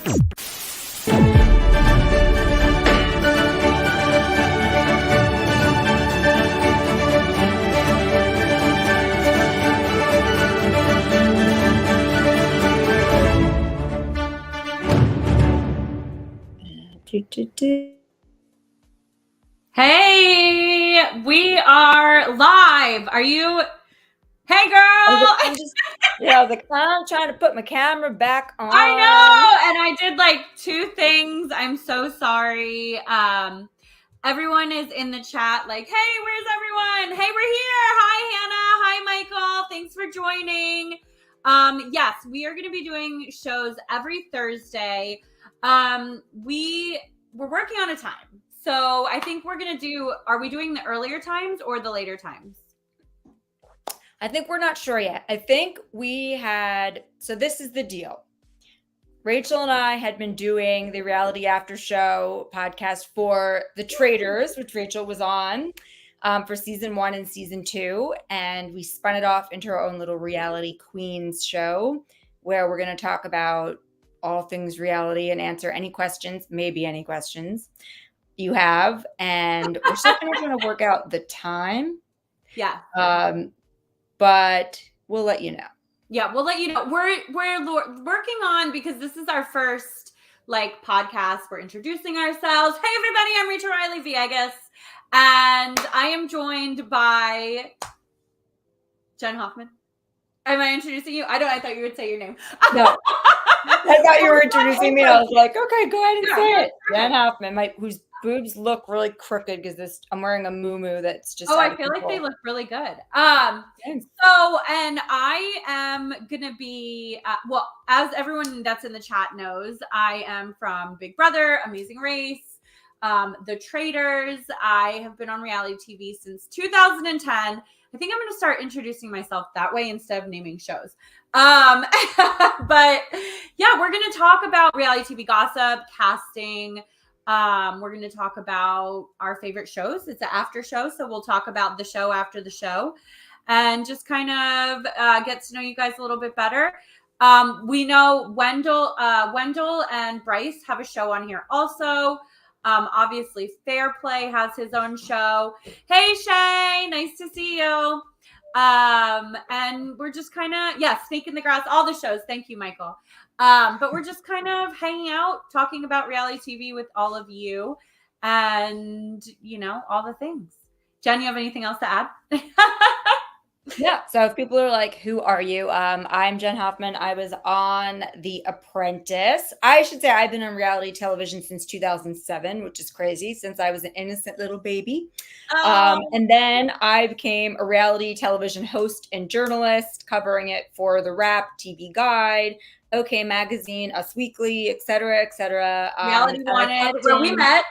Hey, we are live. Are you? Hey, girl. I'm trying to put my camera back on. I know, and I did like two things. I'm so sorry. Everyone is in the chat like, hey, where's everyone? Hey, we're here. Hi, Hannah. Hi, Michael. Thanks for joining. Yes, we are going to be doing shows every Thursday. We're working on a time. So I think we're going to do, are we doing the earlier times or the later times? I think we're not sure yet. I think so this is the deal. Rachel and I had been doing the Reality After Show podcast for The Traitors, which Rachel was on for season 1 and season 2. And we spun it off into our own little Reality Queens show where we're going to talk about all things reality and answer any questions, maybe any questions you have. And we're still kind of trying to work out the time. Yeah. But we'll let you know. Yeah, we'll let you know. We're working on, because this is our first like podcast. We're introducing ourselves. Hey everybody, I'm Rachel Reilly Villegas, and I am joined by Jenn Hoffman. Am I introducing you? I thought you would say your name. No. I thought you were introducing me. I was like, okay, go ahead and say it. Jenn Hoffman, whose boobs look really crooked because I'm wearing a muumuu that's just. Oh, I feel like they look really good. So, and I am gonna be as everyone that's in the chat knows, I am from Big Brother, Amazing Race, The Traitors. I have been on reality TV since 2010. I think I'm going to start introducing myself that way instead of naming shows. But yeah, we're going to talk about reality TV gossip, casting. We're going to talk about our favorite shows. It's an after show, so we'll talk about the show after the show and just kind of get to know you guys a little bit better. We know Wendell and Bryce have a show on here also. Obviously, Fair Play has his own show. Hey, Shay, nice to see you. And we're just kind of, Snake in the Grass, all the shows. Thank you, Michael. But we're just kind of hanging out, talking about reality TV with all of you and, all the things. Jenn, you have anything else to add? Yeah. So if people are like, who are you? I'm Jenn Hoffman. I was on The Apprentice. I should say I've been on reality television since 2007, which is crazy since I was an innocent little baby. And then I became a reality television host and journalist, covering it for The Wrap, TV Guide, OK Magazine, Us Weekly, et cetera, et cetera. Reality Wanted, where we met.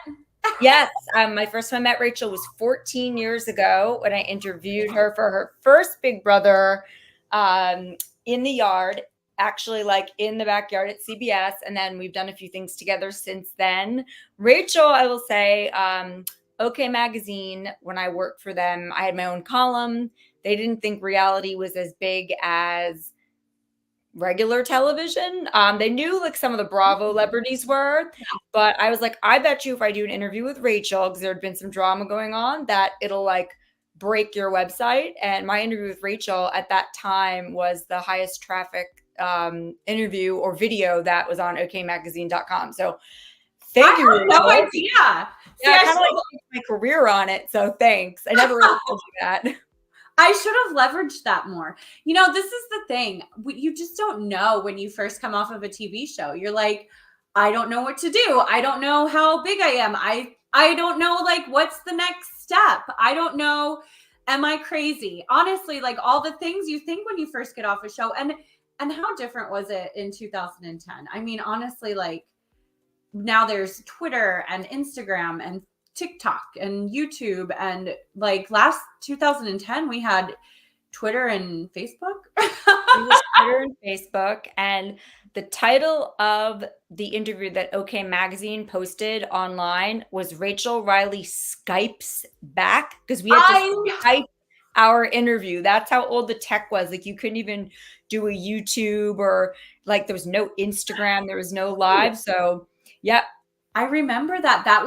Yes. My first time I met Rachel was 14 years ago when I interviewed her for her first Big Brother in the yard, actually like in the backyard at CBS. And then we've done a few things together since then. Rachel, I will say, OK Magazine, when I worked for them, I had my own column. They didn't think reality was as big as regular television. They knew like some of the Bravo celebrities were, but I was like, I bet you if I do an interview with Rachel, because there had been some drama going on, that it'll like break your website. And my interview with Rachel at that time was the highest traffic interview or video that was on okmagazine.com. So thank you. I had no idea. Yeah, I kind of like my career on it. So thanks. I never really told you that. I should have leveraged that more. This is the thing. You just don't know when you first come off of a TV show. You're like, I don't know what to do. I don't know how big I am. I don't know, like, what's the next step? I don't know. Am I crazy? Honestly, like all the things you think when you first get off a show. And how different was it in 2010? I mean, honestly, like now there's Twitter and Instagram and TikTok and YouTube, and like last 2010 we had Twitter and Facebook. It was Twitter and Facebook, and the title of the interview that OK Magazine posted online was Rachel Reilly Skypes back, because we had to Skype hour interview. That's how old the tech was. Like, you couldn't even do a YouTube, or like there was no Instagram, there was no live. So yeah. I remember that. That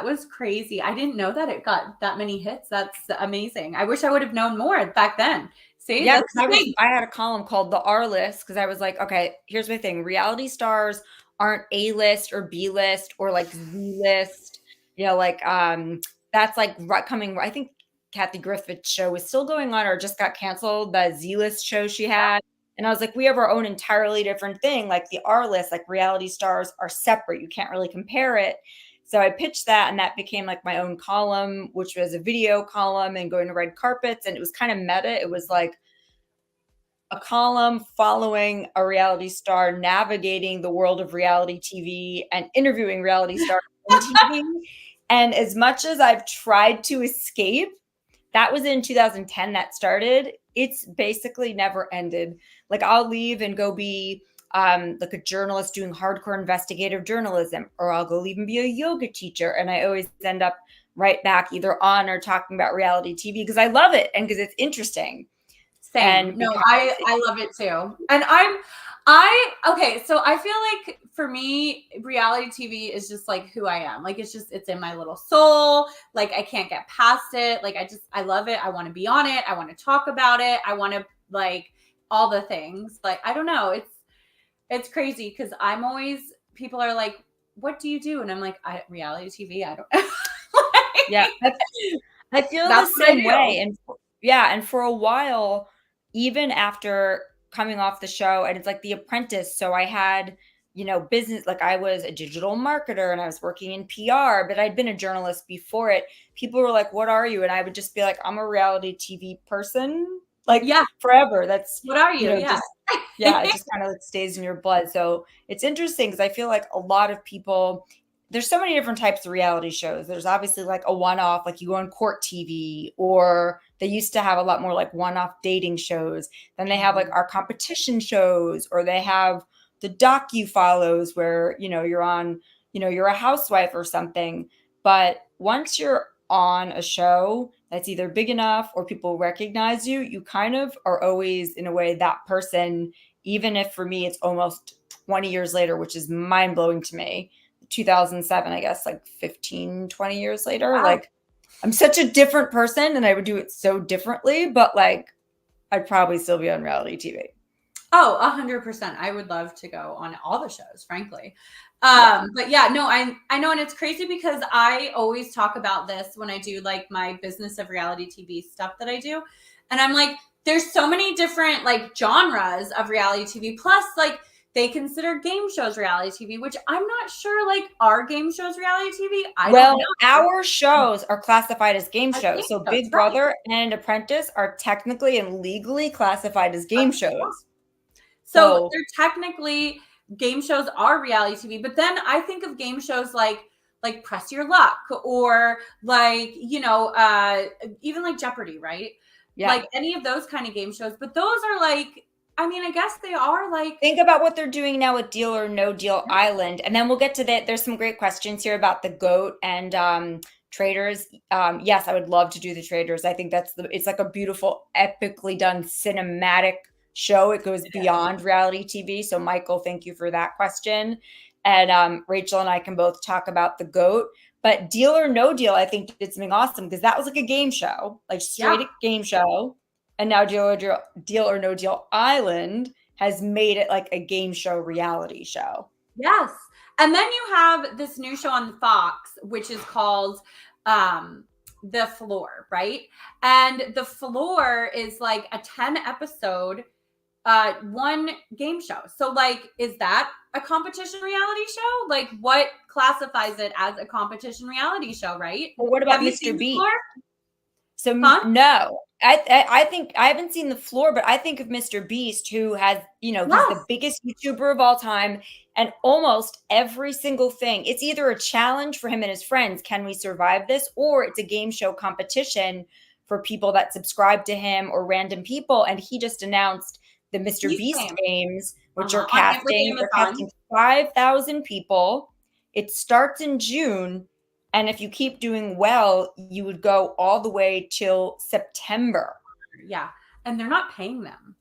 was crazy. I didn't know that it got that many hits. That's amazing. I wish I would have known more back then. See, Yeah, that's the thing. I had a column called the R list, because I was like, okay, here's my thing. Reality stars aren't A list or B list or like Z list. You know, like that's like coming. I think Kathy Griffith's show was still going on or just got canceled. The Z list show she had. And I was like, we have our own entirely different thing. Like the R list, like reality stars are separate. You can't really compare it. So I pitched that, and that became like my own column, which was a video column and going to red carpets. And it was kind of meta. It was like a column following a reality star navigating the world of reality TV and interviewing reality stars on TV. And as much as I've tried to escape, that was in 2010 that started. It's basically never ended. Like, I'll leave and go be like a journalist doing hardcore investigative journalism, or I'll go leave and be a yoga teacher. And I always end up right back either on or talking about reality TV because I love it and because it's interesting. Same. And No, I love it too. And okay, so I feel like for me, reality TV is just like who I am. Like, it's in my little soul. Like, I can't get past it. Like, I love it. I want to be on it. I want to talk about it. I want to, like, all the things. Like, I don't know. It's crazy because people are like, what do you do? And I'm like, reality TV. I don't like, yeah, I feel the same way. And yeah, and for a while, even after coming off the show, and it's like The Apprentice. So I had, business, like I was a digital marketer and I was working in PR, but I'd been a journalist before it. People were like, what are you? And I would just be like, I'm a reality TV person, like, yeah, forever. That's, what are you? Yeah. Yeah, it just kind of like stays in your blood. So it's interesting because I feel like a lot of people, there's so many different types of reality shows. There's obviously like a one-off, like you go on Court TV, or they used to have a lot more like one-off dating shows. Then they have like our competition shows, or they have the docu-follows where, you're on, you're a housewife or something. But once you're on a show that's either big enough or people recognize you, you kind of are always in a way that person, even if for me it's almost 20 years later, which is mind-blowing to me. 2007, I guess, like 15, 20 years later. Wow. Like, I'm such a different person and I would do it so differently, but like, I'd probably still be on reality TV. Oh, 100%. I would love to go on all the shows, frankly. But yeah, no, I know. And it's crazy because I always talk about this when I do like my business of reality TV stuff that I do. And I'm like, there's so many different like genres of reality TV. Plus, like, they consider game shows reality TV, which I'm not sure, like, are game shows reality TV? I don't know. Our shows are classified as game shows. So Big Brother and Apprentice are technically and legally classified as game shows. So they're technically, game shows are reality TV. But then I think of game shows like Press Your Luck, or like, even like Jeopardy, right? Yeah. Like any of those kind of game shows. But those are like, I mean, I guess they are like. Think about what they're doing now with Deal or No Deal Island. And then we'll get to that. There's some great questions here about the GOAT and Traders. Yes, I would love to do the Traders. I think it's like a beautiful, epically done cinematic show. It goes beyond reality TV. So Michael, thank you for that question. And Rachel and I can both talk about the GOAT. But Deal or No Deal, I think did something awesome because that was like a game show, like straight game show. And now Deal or No Deal Island has made it like a game show reality show. Yes. And then you have this new show on Fox, which is called The Floor, right? And The Floor is like a 10 episode one game show. So like, is that a competition reality show? Like, what classifies it as a competition reality show, right? Well, what about Mr. Beast? So no, I think I haven't seen The Floor, but I think of Mr. Beast, who has, he's the biggest YouTuber of all time, and almost every single thing, it's either a challenge for him and his friends, can we survive this? Or it's a game show competition for people that subscribe to him or random people. And he just announced the Mr. Beast games, which are casting. They're casting 5,000 people. It starts in June. And if you keep doing well, you would go all the way till September. Yeah. And they're not paying them.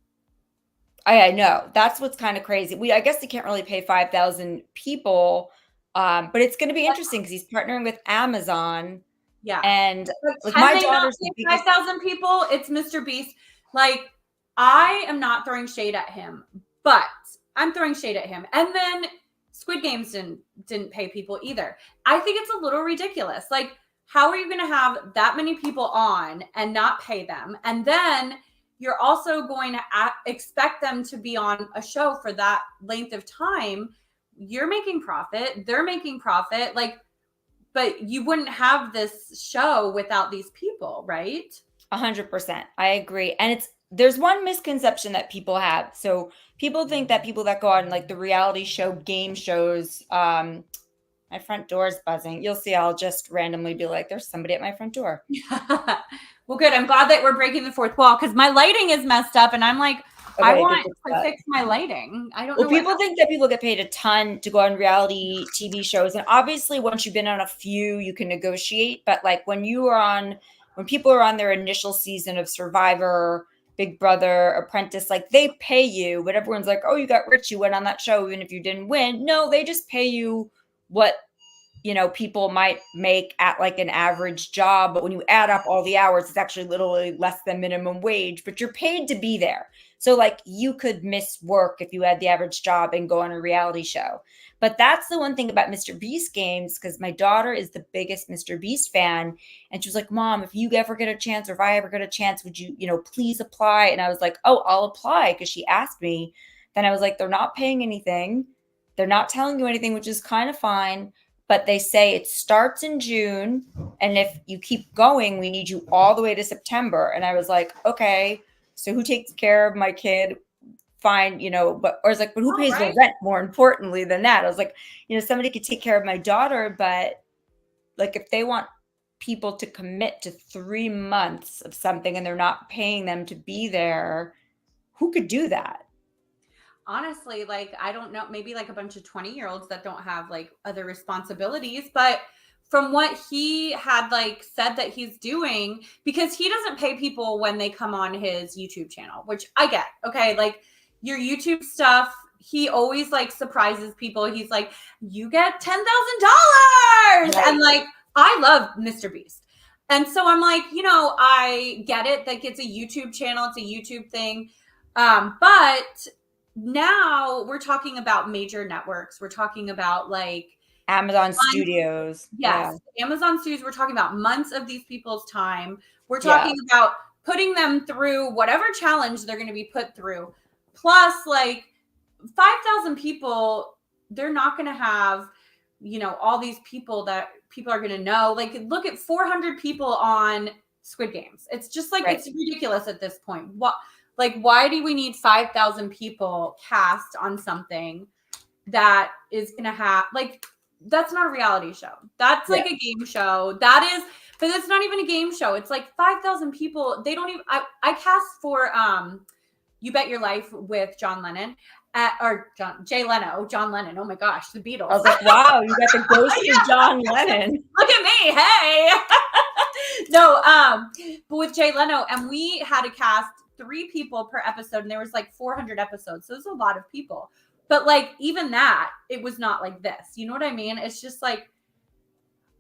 I know. That's what's kind of crazy. I guess they can't really pay 5,000 people, but it's going to be interesting because he's partnering with Amazon. Yeah. And like Can my they not daughter's the pay biggest. 5,000 people? It's Mr. Beast. Like, I am not throwing shade at him, but I'm throwing shade at him. And then Squid Games didn't pay people either. I think it's a little ridiculous. Like, how are you going to have that many people on and not pay them? And then you're also going to expect them to be on a show for that length of time. You're making profit. They're making profit. Like, but you wouldn't have this show without these people, right? 100%. I agree. And there's one misconception that people have. So people think that people that go on like the reality show game shows, my front door is buzzing. You'll see, I'll just randomly be like, there's somebody at my front door. Well, good. I'm glad that we're breaking the fourth wall because my lighting is messed up and I'm like, okay, I want to fix my lighting. I don't know. People think that people get paid a ton to go on reality TV shows. And obviously, once you've been on a few, you can negotiate. But like when people are on their initial season of Survivor, Big Brother, Apprentice, like they pay you, but everyone's like, oh, you got rich, you went on that show, even if you didn't win. No, they just pay you what people might make at like an average job, but when you add up all the hours, it's actually literally less than minimum wage, but you're paid to be there. So like you could miss work if you had the average job and go on a reality show. But that's the one thing about Mr. Beast games, because my daughter is the biggest Mr. Beast fan. And she was like, Mom, if you ever get a chance, or if I ever get a chance, would you, please apply? And I was like, oh, I'll apply, because she asked me. Then I was like, they're not paying anything. They're not telling you anything, which is kind of fine. But they say it starts in June. And if you keep going, we need you all the way to September. And I was like, okay, so who takes care of my kid? Fine, but I was like, but who pays the rent more importantly than that? I was like, somebody could take care of my daughter, but like if they want people to commit to 3 months of something and they're not paying them to be there, who could do that? Honestly, like, I don't know, maybe like a bunch of 20-year-olds that don't have like other responsibilities, but from what he had like said that he's doing, because he doesn't pay people when they come on his YouTube channel, which I get. Okay. Like your YouTube stuff, he always like surprises people. He's like, you get $10,000. Right. And like, I love Mr. Beast. And so I'm like, I get it. Like it's a YouTube channel. It's a YouTube thing. But now we're talking about major networks. We're talking about like Amazon Studios. Yes. Yeah. Amazon Studios. We're talking about months of these people's time. We're talking about putting them through whatever challenge they're going to be put through. Plus like 5,000 people, they're not going to have, all these people that people are going to know. Like look at 400 people on Squid Games. It's just like, It's ridiculous at this point. Why do we need 5,000 people cast on something that is going to have, like, that's not a reality show. That's like a game show. But it's not even a game show. It's like 5,000 people. They don't even, I cast for You Bet Your Life with John Lennon. Jay Leno, John Lennon. Oh my gosh, the Beatles. I was like, wow, you got the ghost of John Lennon. Look at me. Hey. No, but with Jay Leno, and we had to cast 3 people per episode, and there was like 400 episodes. So it was a lot of people. But like even that, it was not like this. You know what I mean? It's just like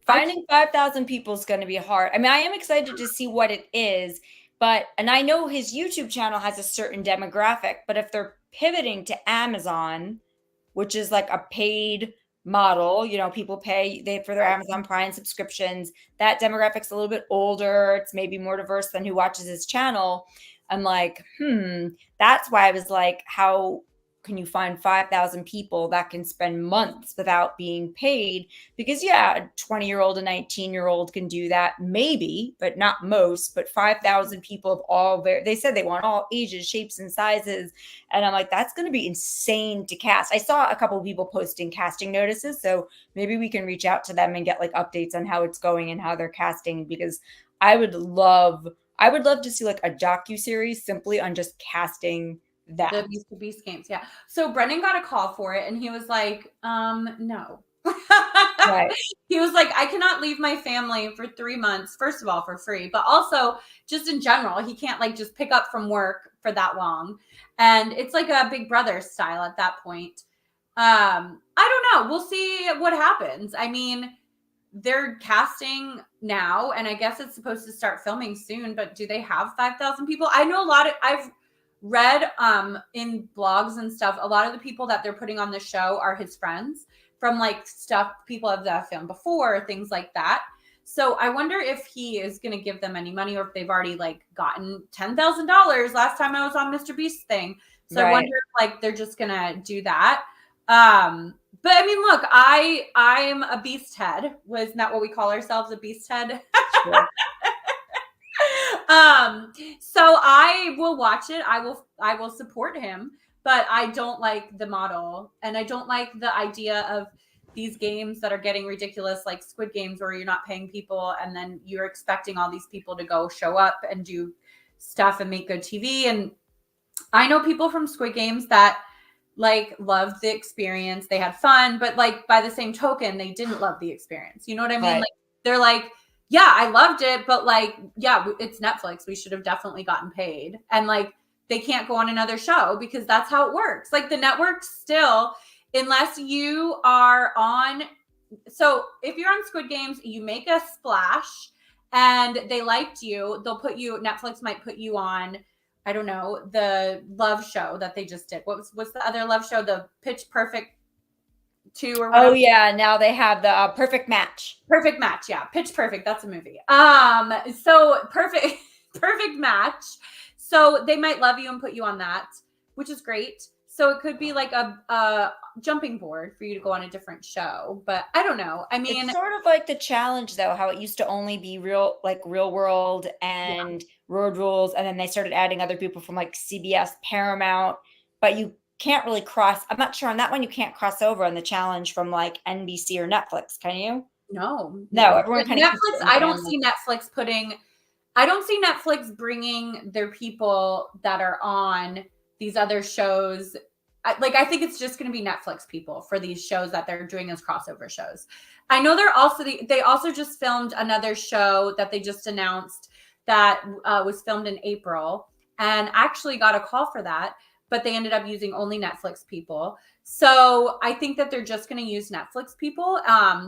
finding 5,000 people is going to be hard. I mean, I am excited to see what it is, and I know his YouTube channel has a certain demographic, but if they're pivoting to Amazon, which is like a paid model, people pay for their Amazon Prime subscriptions, that demographic's a little bit older. It's maybe more diverse than who watches his channel. I'm like, that's why I was like, how can you find 5,000 people that can spend months without being paid? Because a 20-year-old, a 19-year-old can do that, maybe, but not most. But 5,000 people of all they said they want all ages, shapes, and sizes. And I'm like, that's going to be insane to cast. I saw a couple of people posting casting notices, so maybe we can reach out to them and get like updates on how it's going and how they're casting, because I would love to see like a docuseries simply on just casting that. The Mr. Beast games. Yeah. So Brendan got a call for it and he was like, no. Right. He was like, I cannot leave my family for 3 months, first of all, for free, but also just in general, he can't like just pick up from work for that long. And it's like a Big Brother style at that point. I don't know. We'll see what happens. I mean, they're casting now, and I guess it's supposed to start filming soon, but do they have 5,000 people? I know I've read in blogs and stuff, a lot of the people that they're putting on the show are his friends from like stuff people have filmed before, things like that. So I wonder if he is going to give them any money, or if they've already like gotten $10,000 last time I was on Mr. Beast's thing. So I wonder if like they're just going to do that. But I mean, look, I'm a beast head. Wasn't that what we call ourselves? A beast head? Sure. So I will watch it. I will support him, but I don't like the model, and I don't like the idea of these games that are getting ridiculous, like Squid Games, where you're not paying people and then you're expecting all these people to go show up and do stuff and make good TV. And I know people from Squid Games that like loved the experience. They had fun, but like by the same token, they didn't love the experience. You know what I mean? Right. Like they're like, yeah, I loved it, but like, yeah, it's Netflix. We should have definitely gotten paid. And like, they can't go on another show because that's how it works. Like the network still, unless you are on. So if you're on Squid Games, you make a splash and they liked you, Netflix might put you on, I don't know, the love show that they just did. What's the other love show? The Pitch Perfect 2 or whatever. Oh yeah, now they have the Perfect Match. Perfect Match, yeah. Pitch Perfect, that's a movie. So perfect match. So they might love you and put you on that, which is great. So it could be like a jumping board for you to go on a different show, but I don't know. I mean, It's sort of like The Challenge, though, how it used to only be real world and Road Rules, and then they started adding other people from like CBS, Paramount, but you can't really cross. I'm not sure on that one. You can't cross over on The Challenge from like NBC or Netflix, can you? No, Everyone kind of Netflix. I don't see Netflix bringing their people that are on these other shows. I think it's just going to be Netflix people for these shows that they're doing as crossover shows. I know they also just filmed another show that they just announced that was filmed in April, and actually got a call for that, but they ended up using only Netflix people. So I think that they're just going to use Netflix people.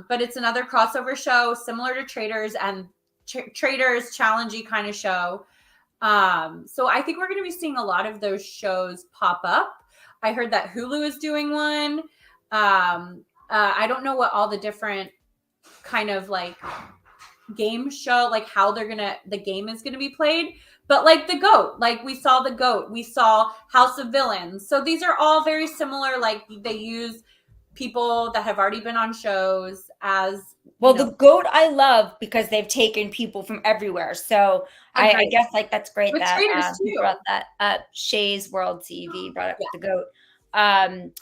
But it's another crossover show similar to Traders, and Traders challengey kind of show. So I think we're going to be seeing a lot of those shows pop up. I heard that Hulu is doing one. I don't know what all the different kind of like game show, like how the game is gonna be played. But like the GOAT, like we saw the GOAT, we saw House of Villains. So these are all very similar. Like they use people that have already been on shows as the GOAT I love because they've taken people from everywhere. So I guess like that's great with that Traders you too. brought that up. Shay's World TV brought up the GOAT.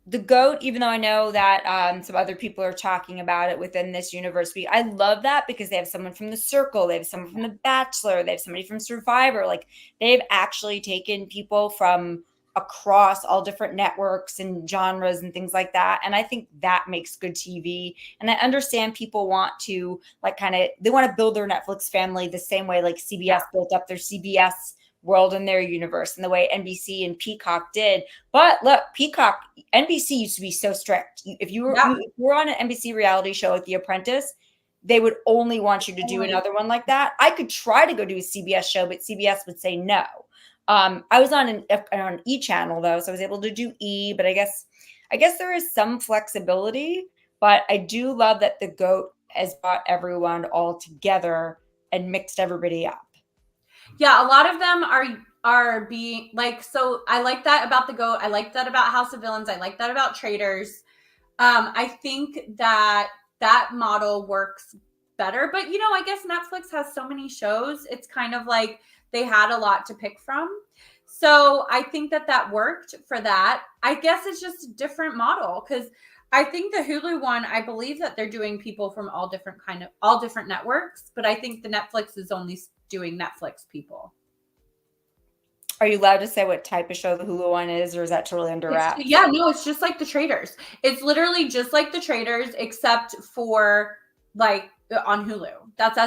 The GOAT, even though I know that some other people are talking about it within this universe, I love that because they have someone from The Circle, they have someone from The Bachelor, they have somebody from Survivor. Like they've actually taken people from across all different networks and genres and things like that. And I think that makes good TV. And I understand people want to they want to build their Netflix family the same way like CBS built up their CBS world in their universe and the way NBC and Peacock did. But look, NBC used to be so strict. If you were on an NBC reality show like The Apprentice, they would only want you to do another one like that. I could try to go do a CBS show, but CBS would say no. I was on an E channel though, so I was able to do E, but I guess there is some flexibility, but I do love that the GOAT has brought everyone all together and mixed everybody up. Yeah, a lot of them are being like, so I like that about the GOAT. I like that about House of Villains. I like that about Traders. I think that model works better, but I guess Netflix has so many shows. It's kind of like they had a lot to pick from. So I think that worked for that. I guess it's just a different model because I think the Hulu one, I believe that they're doing people from all different networks, but I think the Netflix is only doing Netflix people. Are you allowed to say what type of show the Hulu one is, or is that totally under wraps? Yeah, no, it's just like The Traitors. It's literally just like The Traitors, except for like on Hulu. That's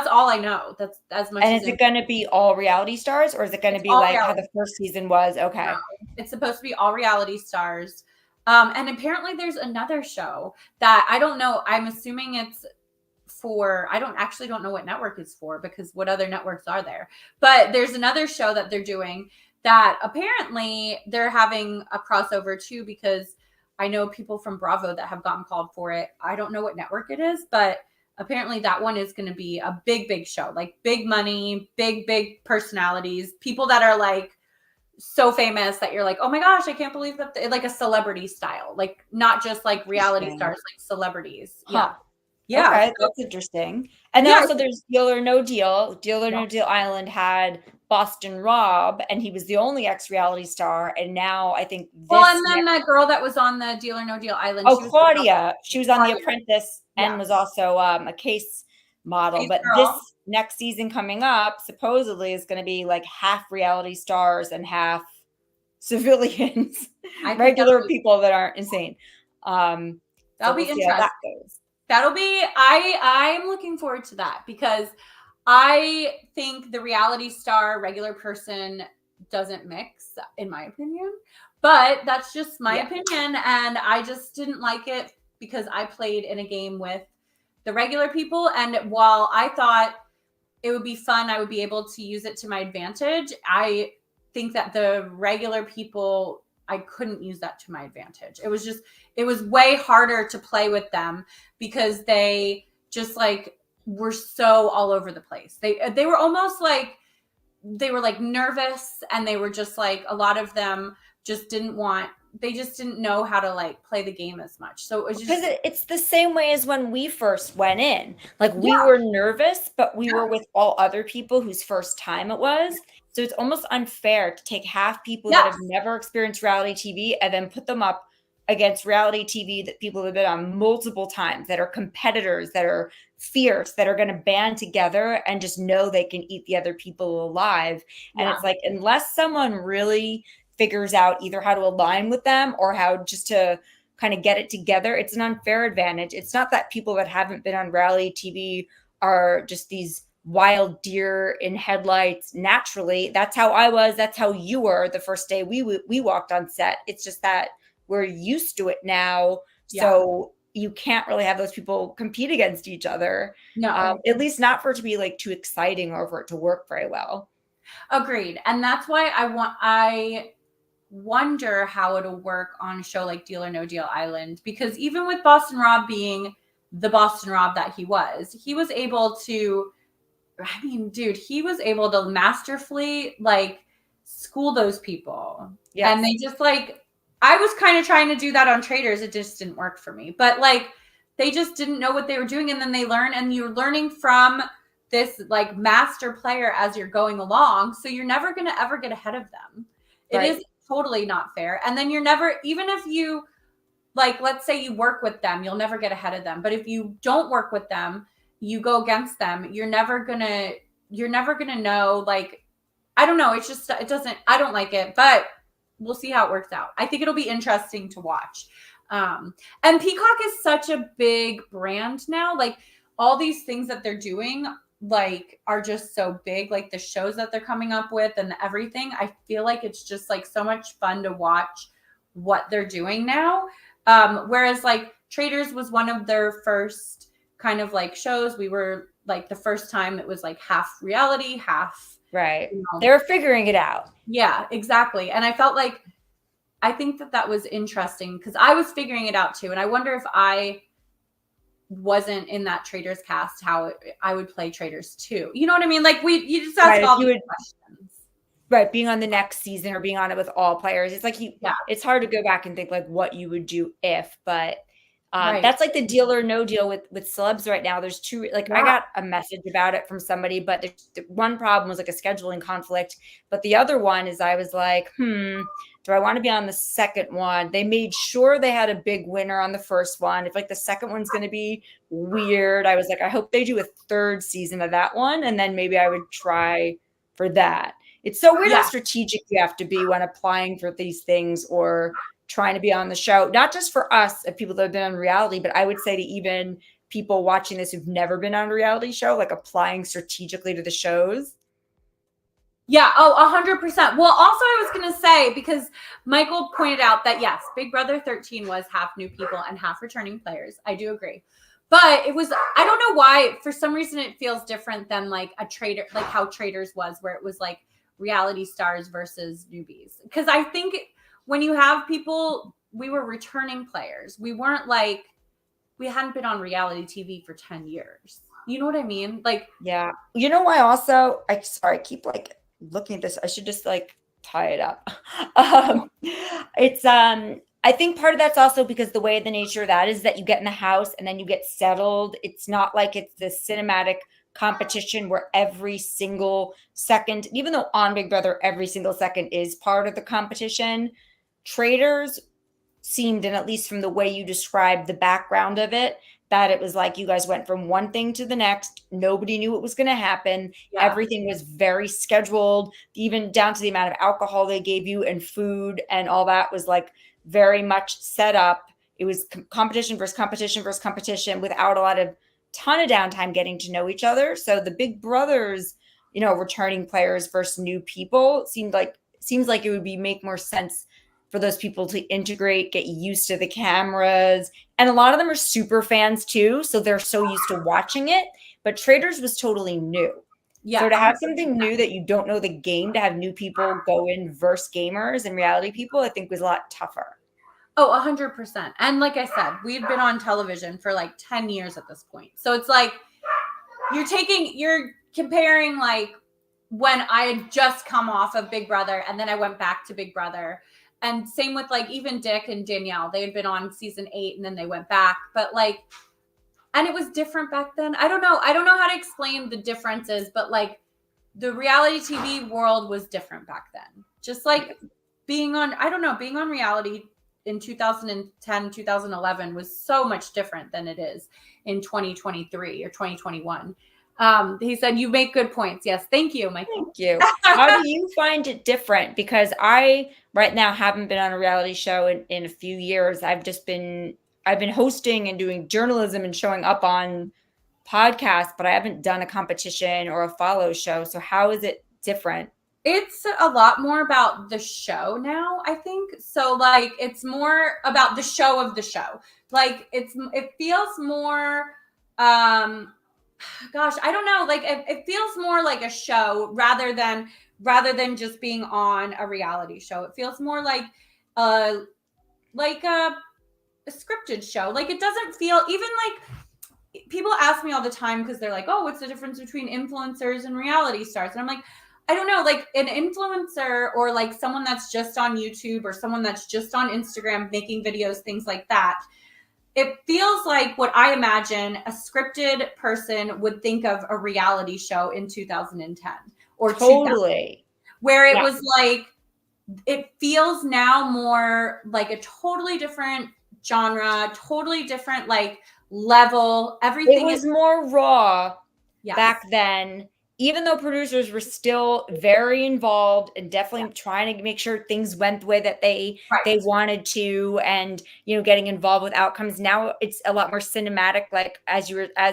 all I know. That's as much. And as is it going to be all reality stars, or is it going to be all like how reality. the first season was? Okay. No, it's supposed to be all reality stars. And apparently there's another show that I don't know. I'm assuming it's for, I don't know what network it's for, because what other networks are there? But there's another show that they're doing that apparently they're having a crossover too, because I know people from Bravo that have gotten called for it. I don't know what network it is, but apparently that one is going to be a big show, like big money, big personalities, people that are like so famous that you're like, oh my gosh, I can't believe that, like a celebrity style, like not just like reality stars, like celebrities. Huh. Yeah. Okay, that's interesting. And then also there's Deal or No Deal. Deal or No Deal Island had Boston Rob, and he was the only ex-reality star. And now I think this. Well, and then that girl that was on the Deal or No Deal Island. Oh, Claudia. She was on The Apprentice and Yeah. was also a case model. But girl. this next season coming up supposedly is going to be like half reality stars and half civilians, regular people that aren't insane. That'll be interesting. That goes. That'll be, I'm looking forward to that, because I think the reality star regular person doesn't mix, in my opinion. But that's just my opinion, and I just didn't like it because I played in a game with the regular people, and while I thought it would be fun, I would be able to use it to my advantage, I think that the regular people, I couldn't use that to my advantage. It was way harder to play with them because they just like were so all over the place. They were almost like, they were like nervous, and they were just like, a lot of them just didn't know how to like play the game as much. So it was just, because it's the same way as when we first went in. Like we were nervous, but we were with all other people whose first time it was. So it's almost unfair to take half people that have never experienced reality TV and then put them up against reality TV that people have been on multiple times, that are competitors, that are fierce, that are going to band together and just know they can eat the other people alive. And it's like, unless someone really figures out either how to align with them or how just to kind of get it together, it's an unfair advantage. It's not that people that haven't been on reality TV are just these wild deer in headlights naturally. That's how I was. That's how you were the first day we walked on set. It's just that we're used to it now. So you can't really have those people compete against each other. No, at least not for it to be like too exciting or for it to work very well. Agreed. And that's why I wonder how it'll work on a show like Deal or No Deal Island, because even with Boston Rob being the Boston Rob that he was able to, I mean, dude, he was able to masterfully like school those people. Yes. And they just like, I was kind of trying to do that on Traitors. It just didn't work for me. But like, they just didn't know what they were doing. And then they learn, and you're learning from this like master player as you're going along. So you're never going to ever get ahead of them. Right. It is totally not fair. And then you're never, even if you like, let's say you work with them, you'll never get ahead of them. But if you don't work with them, you go against them, you're never gonna know, like, I don't know. It's just, I don't like it, but we'll see how it works out. I think it'll be interesting to watch. And Peacock is such a big brand now. Like all these things that they're doing, like, are just so big, like the shows that they're coming up with and everything. I feel like it's just like so much fun to watch what they're doing now. Whereas like Traitors was one of their first kind of like shows. We were like the first time it was like half reality, half. Right. They were figuring it out. Yeah, exactly. And I felt like, I think that was interesting because I was figuring it out too. And I wonder if I wasn't in that Traitors cast, how I would play Traitors too. You know what I mean? Like you just ask all these questions. Right. Being on the next season or being on it with all players. It's like, it's hard to go back and think like what you would do if, but that's like the Deal or No Deal with celebs right now. There's two, like I got a message about it from somebody, but the one problem was like a scheduling conflict. But the other one is I was like, do I want to be on the second one? They made sure they had a big winner on the first one. If like the second one's going to be weird, I was like, I hope they do a third season of that one. And then maybe I would try for that. It's so weird how strategic you have to be when applying for these things or trying to be on the show, not just for us, people that have been on reality, but I would say to even people watching this who've never been on a reality show, like applying strategically to the shows. Yeah. Oh, 100%. Well, also I was going to say, because Michael pointed out that yes, Big Brother 13 was half new people and half returning players. I do agree. But it was, I don't know why, for some reason it feels different than like a trader, like how Traders was, where it was like reality stars versus newbies. Because I think when you have people, we were returning players. We weren't like, we hadn't been on reality TV for 10 years. You know what I mean? Like, yeah. You know why also, I keep like looking at this. I should just like tie it up. It's, I think part of that's also because the way the nature of that is that you get in the house and then you get settled. It's not like it's this cinematic competition where every single second, even though on Big Brother, every single second is part of the competition. Traders seemed, and at least from the way you described the background of it, that it was like you guys went from one thing to the next. Nobody knew what was going to happen. Yeah. Everything was very scheduled, even down to the amount of alcohol they gave you and food and all that was like very much set up. It was competition versus competition versus competition without a lot of ton of downtime getting to know each other. So the Big Brothers, returning players versus new people seems like it would make more sense for those people to integrate, get used to the cameras. And a lot of them are super fans too. So they're so used to watching it. But Traders was totally new. Yeah. So to have something new that you don't know the game, to have new people go in versus gamers and reality people, I think was a lot tougher. Oh, 100%. And like I said, we've been on television for like 10 years at this point. So it's like you're comparing like when I had just come off of Big Brother and then I went back to Big Brother. And same with like even Dick and Danielle, they had been on season 8 and then they went back. But like, and it was different back then. I don't know how to explain the differences, but like the reality TV world was different back then. Just like being on reality in 2010, 2011 was so much different than it is in 2023 or 2021. He said, you make good points. Yes. Thank you, Michael. Thank you. How do you find it different? Because I right now haven't been on a reality show in a few years. I've been hosting and doing journalism and showing up on podcasts, but I haven't done a competition or a follow show. So how is it different? It's a lot more about the show now, I think. So like, it's more about the show of the show. Like it feels more, gosh, I don't know. Like it feels more like a show rather than just being on a reality show. It feels more like a scripted show. Like it doesn't feel even like people ask me all the time because they're like, oh, what's the difference between influencers and reality stars? And I'm like, I don't know, like an influencer or like someone that's just on YouTube or someone that's just on Instagram making videos, things like that. It feels like what I imagine a scripted person would think of a reality show in 2010 or totally, where it was like, it feels now more like a totally different genre, totally different like level. Everything was more raw back then. Even though producers were still very involved and definitely trying to make sure things went the way that they wanted to, and getting involved with outcomes. Now it's a lot more cinematic. Like as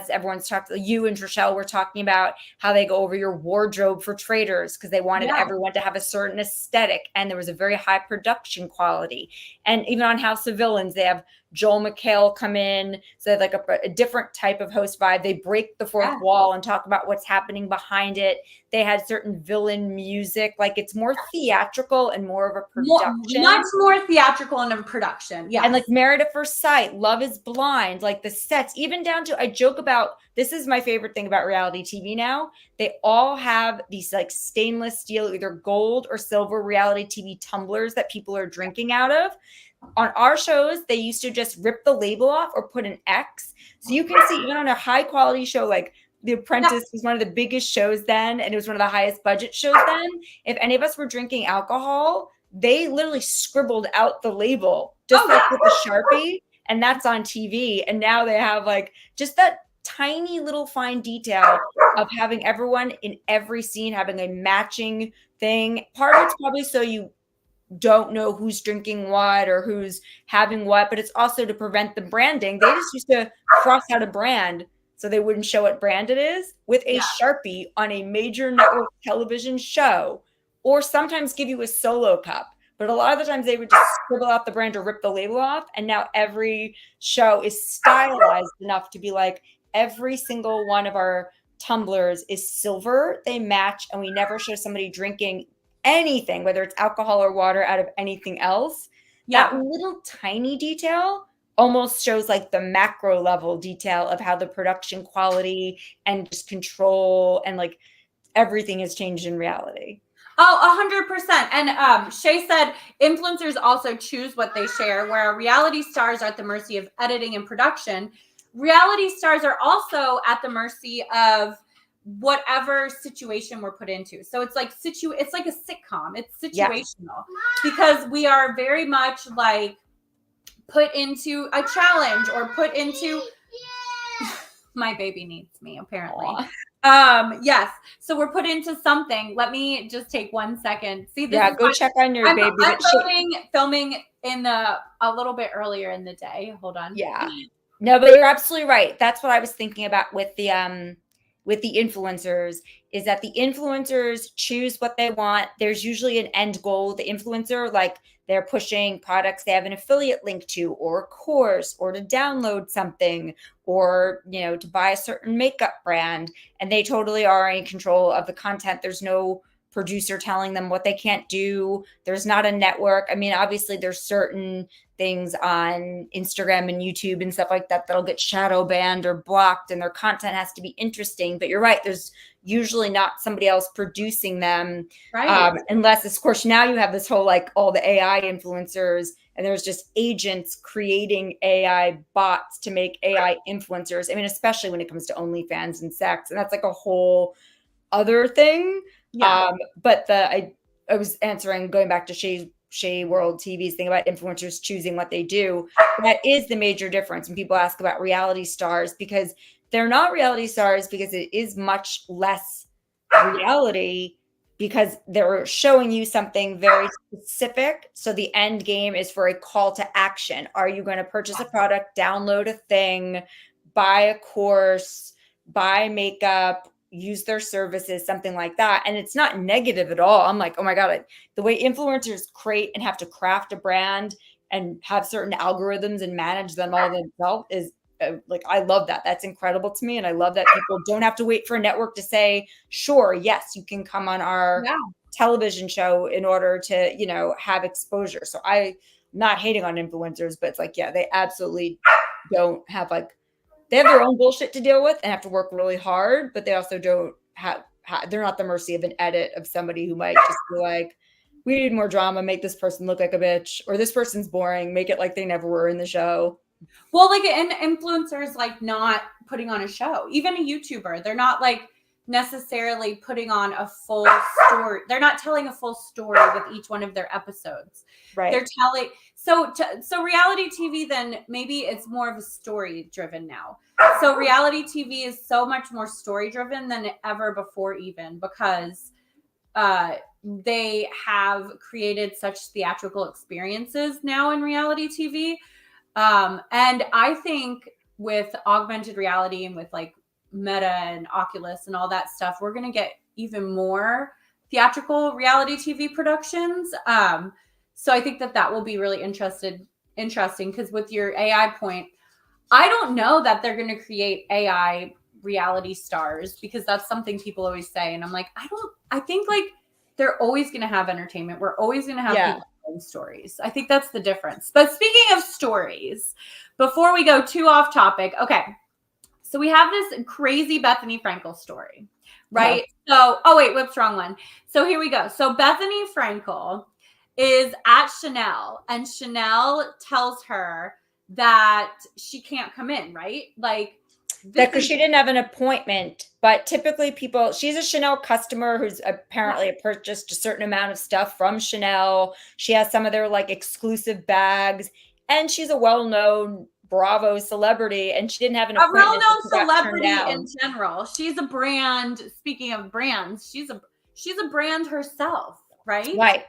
everyone's talking, you and Trishelle were talking about how they go over your wardrobe for Traders because they wanted everyone to have a certain aesthetic, and there was a very high production quality. And even on House of Villains, they have Joel McHale come in, so they have like a different type of host vibe. They break the fourth wall and talk about what's happening behind it. They had certain villain music. Like it's more theatrical and more of a production. Much more theatrical and a production. Yeah. And like Married at First Sight, Love is Blind, like the sets, even down to, I joke about, this is my favorite thing about reality TV now. They all have these like stainless steel, either gold or silver reality TV tumblers that people are drinking out of. On our shows, they used to just rip the label off or put an X. So you can see even on a high quality show, like The Apprentice was one of the biggest shows then, and it was one of the highest budget shows then. If any of us were drinking alcohol, they literally scribbled out the label just like with a Sharpie, and that's on TV. And now they have like just that tiny little fine detail of having everyone in every scene having a matching thing. Part of it's probably so you don't know who's drinking what or who's having what, but it's also to prevent the branding. They just used to cross out a brand so they wouldn't show what brand it is with a Sharpie on a major network television show, or sometimes give you a solo cup. But a lot of the times they would just scribble out the brand or rip the label off. And now every show is stylized enough to be like, every single one of our tumblers is silver. They match, and we never show somebody drinking anything, whether it's alcohol or water, out of anything else. That little tiny detail almost shows like the macro level detail of how the production quality and just control and like everything has changed in reality. Oh, 100%. And Shay said influencers also choose what they share, where reality stars are at the mercy of editing and production. Reality stars are also at the mercy of whatever situation we're put into. So it's like it's like a sitcom. It's situational because we are very much like put into a challenge or put into my baby needs me apparently. Yes. So we're put into something. Let me just take 1 second. See this. Yeah, go check on your baby. I'm filming in a little bit earlier in the day. Hold on. Yeah. No, but you're absolutely right. That's what I was thinking about with the influencers, is that the influencers choose what they want. There's usually an end goal. The influencer, like they're pushing products they have an affiliate link to, or a course, or to download something, or, you know, to buy a certain makeup brand, and they totally are in control of the content. There's no producer telling them what they can't do. There's not a network. I mean, obviously there's certain things on Instagram and YouTube and stuff like that that'll get shadow banned or blocked, and their content has to be interesting. But you're right, there's usually not somebody else producing them, right? Unless, of course, now you have this whole like all the AI influencers, and there's just agents creating AI bots to make AI influencers. I mean, especially when it comes to OnlyFans and sex, and that's like a whole other thing. But I was answering, going back to Shea World TV's thing about influencers choosing what they do. That is the major difference when people ask about reality stars, because they're not reality stars because it is much less reality, because they're showing you something very specific. So the end game is for a call to action. Are you going to purchase a product, download a thing, buy a course, buy makeup, use their services, something like that? And it's not negative at all. I'm like, oh my God, the way influencers create and have to craft a brand and have certain algorithms and manage them all themselves is like, I love that. That's incredible to me. And I love that people don't have to wait for a network to say, sure, yes, you can come on our television show in order to, you know, have exposure. So I'm not hating on influencers, but it's like, yeah, they absolutely don't have like, they have their own bullshit to deal with and have to work really hard, but they also don't have they're not the mercy of an edit of somebody who might just be like, we need more drama, make this person look like a bitch, or this person's boring, make it like they never were in the show. Well, like an influencer's like not putting on a show. Even a YouTuber, they're not like necessarily putting on a full story. They're not telling a full story with each one of their episodes. Right. They're telling so reality TV, then maybe it's more of a story driven now. So reality TV is so much more story driven than ever before, even because they have created such theatrical experiences now in reality TV. And I think with augmented reality and with like Meta and Oculus and all that stuff, we're going to get even more theatrical reality TV productions. So I think that will be really interesting because with your AI point, I don't know that they're going to create AI reality stars, because that's something people always say. And I'm like, I think like they're always going to have entertainment. We're always going to have people telling stories. I think that's the difference. But speaking of stories, before we go too off topic, okay. So we have this crazy Bethany Frankel story, right? So, oh wait, whoops, wrong one. So here we go. So Bethany Frankel is at Chanel, and Chanel tells her that she can't come in, right? Like, because she didn't have an appointment. But typically she's a Chanel customer who's apparently purchased a certain amount of stuff from Chanel. She has some of their like exclusive bags, and she's a well-known Bravo celebrity, and she didn't have an A appointment. well-known So she got turned celebrity down. in general. She's a brand. Speaking of brands, she's a brand herself, right? Right.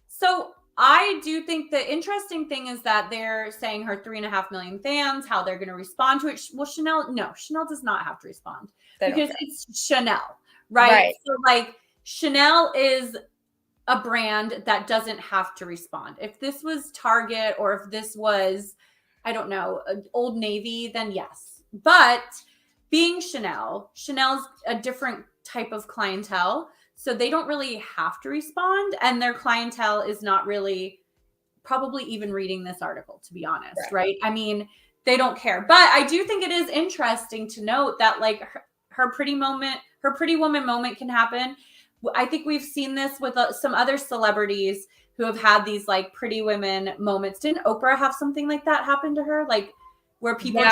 So I do think the interesting thing is that they're saying her 3.5 million fans, how they're going to respond to it. Well, Chanel does not have to respond because it's Chanel, right? So like Chanel is a brand that doesn't have to respond. If this was Target or if this was, I don't know, Old Navy, then yes. But being Chanel's a different type of clientele. So they don't really have to respond. And their clientele is not really probably even reading this article, to be honest, right? I mean, they don't care. But I do think it is interesting to note that like her pretty woman moment can happen. I think we've seen this with some other celebrities who have had these like pretty women moments. Didn't Oprah have something like that happen to her? Like where people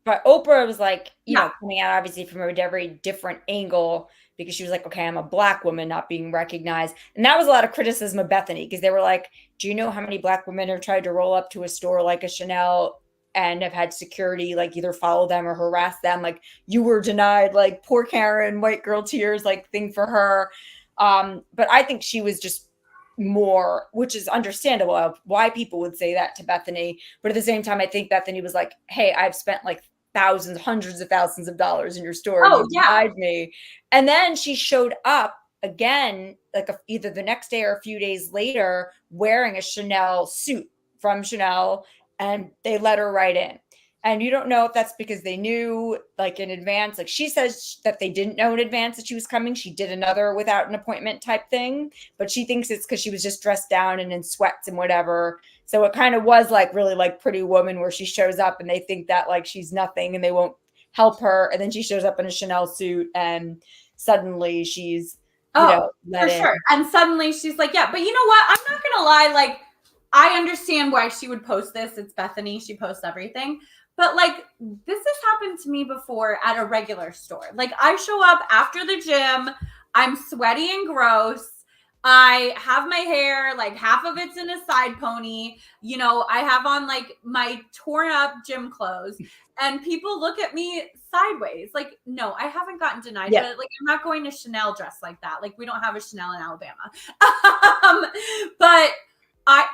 but Oprah was like, you know, coming out obviously from a very different angle because she was like, okay, I'm a Black woman not being recognized. And that was a lot of criticism of Bethany because they were like, do you know how many Black women have tried to roll up to a store like a Chanel and have had security like either follow them or harass them? Like you were denied, like poor Karen, white girl tears, like thing for her. But I think she was just more, which is understandable of why people would say that to Bethany. But at the same time, I think Bethany was like, hey, I've spent like thousands, hundreds of thousands of dollars in your store. Oh, you denied me. And then she showed up again, like either the next day or a few days later, wearing a Chanel suit from Chanel, and they let her right in. And you don't know if that's because they knew like in advance. Like she says that they didn't know in advance that she was coming. She did another without an appointment type thing, but she thinks it's because she was just dressed down and in sweats and whatever. So it kind of was like really like Pretty Woman where she shows up and they think that like she's nothing and they won't help her. And then she shows up in a Chanel suit and suddenly she's, you know, for sure. And suddenly she's like, yeah, but you know what? I'm not going to lie. Like, I understand why she would post this. It's Bethany. She posts everything. But like this has happened to me before at a regular store. Like I show up after the gym, I'm sweaty and gross. I have my hair, like half of it's in a side pony. You know, I have on like my torn up gym clothes and people look at me sideways. Like, no, I haven't gotten denied, but like I'm not going to Chanel dressed like that. Like we don't have a Chanel in Alabama. But I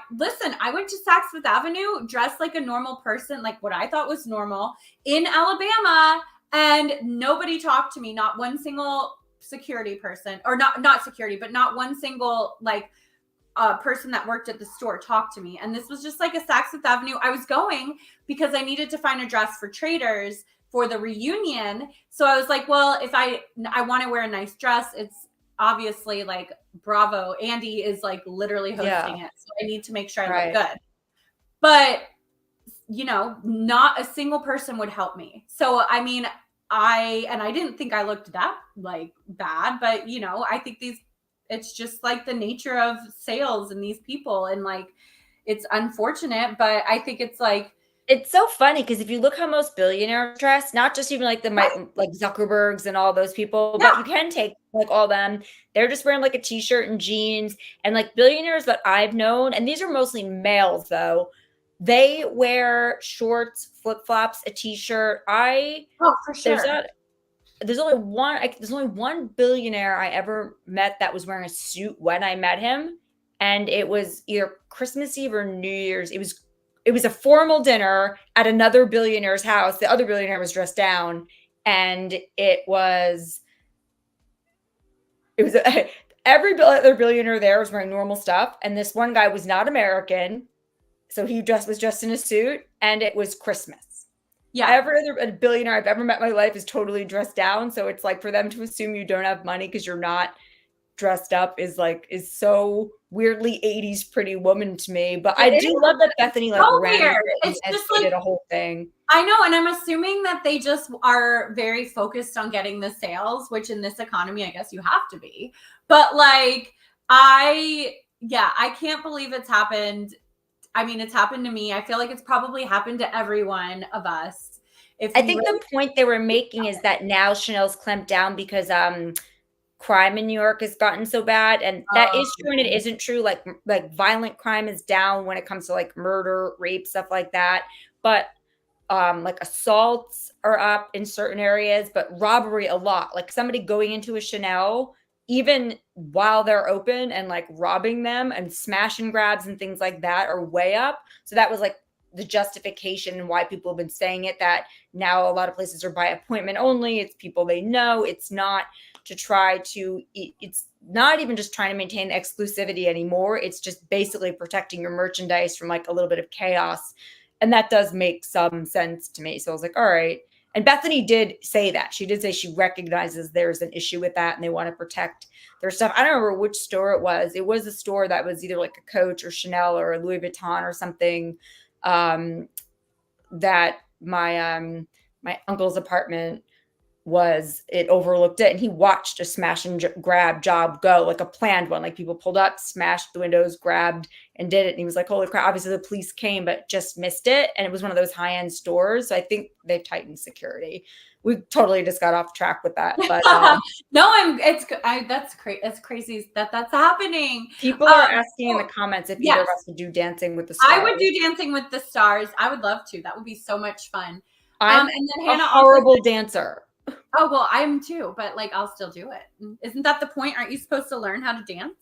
went to Saks Fifth Avenue dressed like a normal person, like what I thought was normal in Alabama, and nobody talked to me. Not one single security person, or not security, but not one single like person that worked at the store talked to me. And this was just like a Saks Fifth Avenue. I was going because I needed to find a dress for Traders for the reunion. So I was like, well, if I want to wear a nice dress, it's obviously like Bravo. Andy is like literally hosting it. So I need to make sure I look good. But, you know, not a single person would help me. So, I mean, I didn't think I looked that like bad, but you know, I think it's just like the nature of sales and these people. And like, it's unfortunate, but I think it's like, it's so funny because if you look how most billionaires dress, not just even like like Zuckerbergs and all those people, but you can take like all them, they're just wearing like a t-shirt and jeans. And like billionaires that I've known, and these are mostly males though, they wear shorts, flip-flops, a t-shirt. for sure. There's only one billionaire I ever met that was wearing a suit when I met him, and it was either Christmas Eve or New Year's. It was a formal dinner at another billionaire's house. The other billionaire was dressed down, and every other billionaire there was wearing normal stuff, and this one guy was not American, so he was dressed in a suit, and it was Christmas. Yeah, every other billionaire I've ever met in my life is totally dressed down, so it's like for them to assume you don't have money because you're not dressed up is so weirdly 80s Pretty Woman to me. But I do love that Bethany like ran it's just like a whole thing. I know, and I'm assuming that they just are very focused on getting the sales, which in this economy I guess you have to be. But like I can't believe it's happened. I mean, it's happened to me. I feel like it's probably happened to every one of us. I think the point they were making is that now Chanel's clamped down because crime in New York has gotten so bad, and that is true and it isn't true. Like violent crime is down when it comes to like murder, rape, stuff like that. But Like assaults are up in certain areas, but robbery a lot. Like somebody going into a Chanel, even while they're open and like robbing them, and smash and grabs and things like that are way up. So that was like the justification and why people have been saying it, that now a lot of places are by appointment only. It's people they know. It's not to try to, it's not even just trying to maintain exclusivity anymore. It's just basically protecting your merchandise from like a little bit of chaos. And that does make some sense to me. So I was like, all right. And Bethany did say that. She did say she recognizes there's an issue with that and they want to protect their stuff. I don't remember which store it was. It was a store that was either like a Coach or Chanel or a Louis Vuitton or something, that my uncle's apartment was, it overlooked it, and he watched a smash and grab job go, like a planned one. Like people pulled up, smashed the windows, grabbed and did it. And he was like, holy crap. Obviously the police came, but just missed it. And it was one of those high-end stores. So I think they've tightened security. We totally just got off track with that. But no, that's crazy. It's crazy that's happening. People are asking in the comments if either of us would do Dancing with the Stars. I would do Dancing with the Stars. I would love to. That would be so much fun. I'm and then a Hannah horrible dancer. Oh, well, I'm too, but like I'll still do it. Isn't that the point? Aren't you supposed to learn how to dance?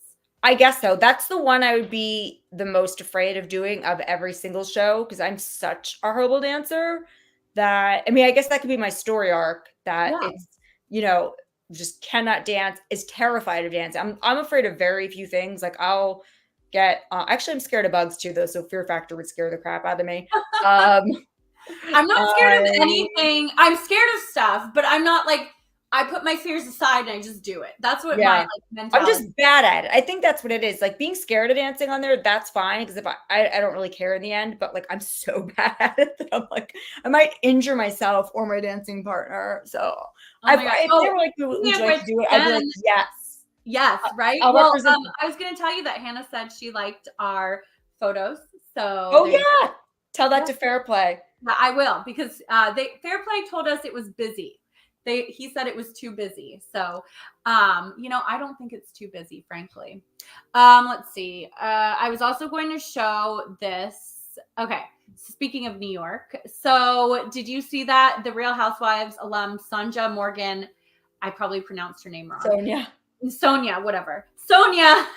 I guess so. That's the one I would be the most afraid of doing of every single show, because I'm such a horrible dancer that, I mean, I guess that could be my story arc, that it's, you know, just cannot dance, is terrified of dancing. I'm afraid of very few things. Like I'll get, actually I'm scared of bugs too though. So Fear Factor would scare the crap out of me. I'm not scared of anything. I'm scared of stuff, but I'm not like, I put my fears aside and I just do it. That's what my like mentality. I'm just bad at it. I think that's what it is. Like being scared of dancing on there, that's fine. Because if I don't really care in the end, but like I'm so bad at it that I'm like, I might injure myself or my dancing partner. So if they were like, would you like to do it? I'd be like, yes. Yes, right? Well, I was going to tell you that Hannah said she liked our photos. So oh yeah. Tell that to Fair Play. Yeah, I will, because Fair Play told us it was busy. He said it was too busy. So, you know, I don't think it's too busy, frankly. Let's see. I was also going to show this. Okay. Speaking of New York. So did you see that the Real Housewives alum, Sonja Morgan, I probably pronounced her name wrong. Sonia, whatever. Sonia.